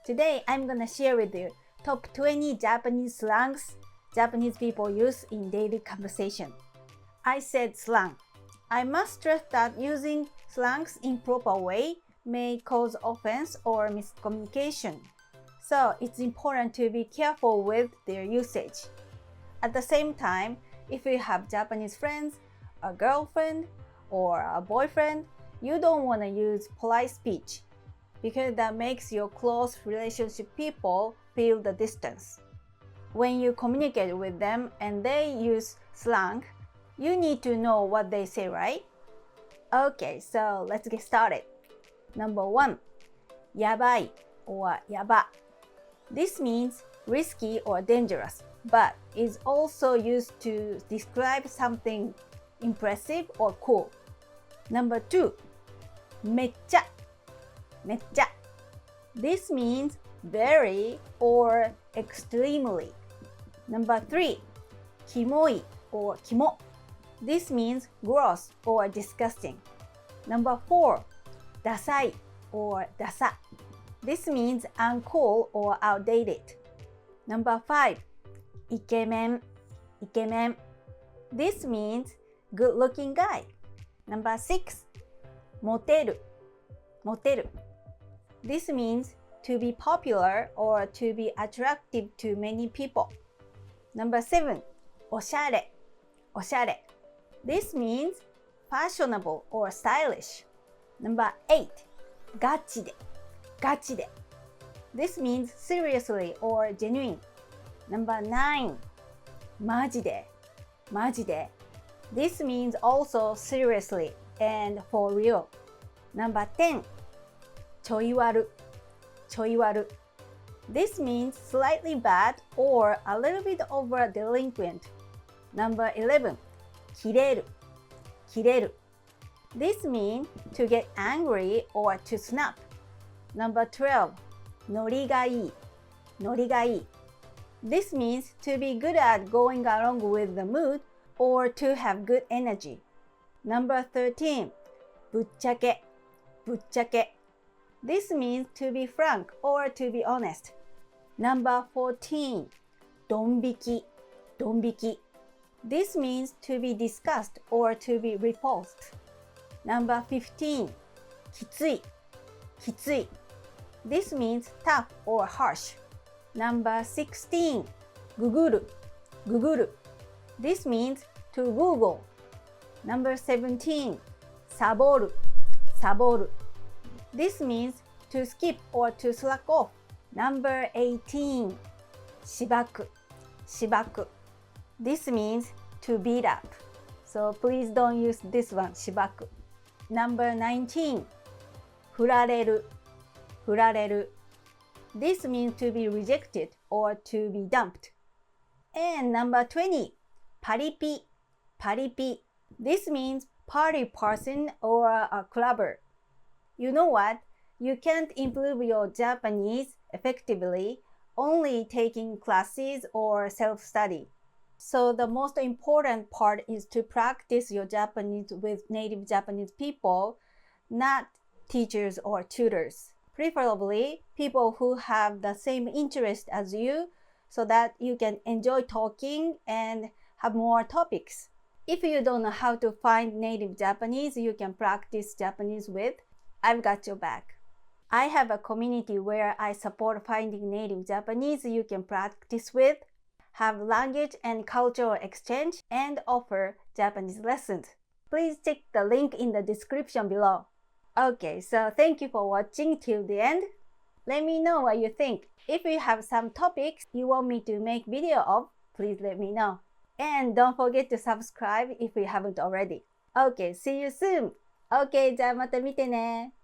Today, I'm gonna share with you top 20 Japanese slangs Japanese people use in daily conversation. I said slang. I must stress that using slangs in proper way may cause offense or miscommunication. So it's important to be careful with their usage. At the same time, if you have Japanese friends, a girlfriend, or a boyfriend, you don't want to use polite speech because that makes your close relationship people feel the distance. When you communicate with them and they use slang, you need to know what they say, right? Okay, so let's get started. Number 1, やばい or やば. This means risky or dangerous, but is also used to describe something impressive or cool. Number 2, めっちゃ めっちゃ. This means very or extremely. Number 3, キモい or キモ. This means gross or disgusting. Number 4, ダサい or ダサ. This means uncool or outdated. Number 5, イケメン イケメン. This means good-looking guy. Number 6, モテる モテる. This means to be popular or to be attractive to many people. Number 7, おしゃれ おしゃれ. This means fashionable or stylish. Number 8, ガチでガチで. This means seriously or genuine. Number 9, マジでマジで. This means also seriously and for real. Number 10, ちょい悪ちょい悪. This means slightly bad or a little bit over delinquent. Number 11, キレるキレる. This means to get angry or to snap. Number 12, ノリがいいノリがいい. This means to be good at going along with the mood or to have good energy. Number 13, ぶっちゃけぶっちゃけ. This means to be frank or to be honest. Number 14, ドン引きドン引き. This means to be discussed or to be repulsed. Number 15, きついきつい. This means tough or harsh. Number 16, ググるググる. This means to Google. Number 17, サボるサボる. This means to skip or to slack off. Number 18, しばくしばく. This means to beat up. So please don't use this one, しばく. Number 19, 振られる振られる. This means to be rejected or to be dumped. And number 20, パリピパリピ. This means party person or a clubber. You know what? You can't improve your Japanese effectively only taking classes or self-study. So the most important part is to practice your Japanese with native Japanese people, not teachers or tutors. Preferably people who have the same interest as you so that you can enjoy talking and have more topics. If you don't know how to find native Japanese you can practice Japanese with, I've got your back. I have a community where I support finding native Japanese you can practice with, have language and cultural exchange, and offer Japanese lessons. Please check the link in the description below. Okay, so thank you for watching till the end. Let me know what you think. If you have some topics you want me to make video of, please let me know. And don't forget to subscribe if you haven't already. Okay, see you soon. Okay, じゃあまた見てね。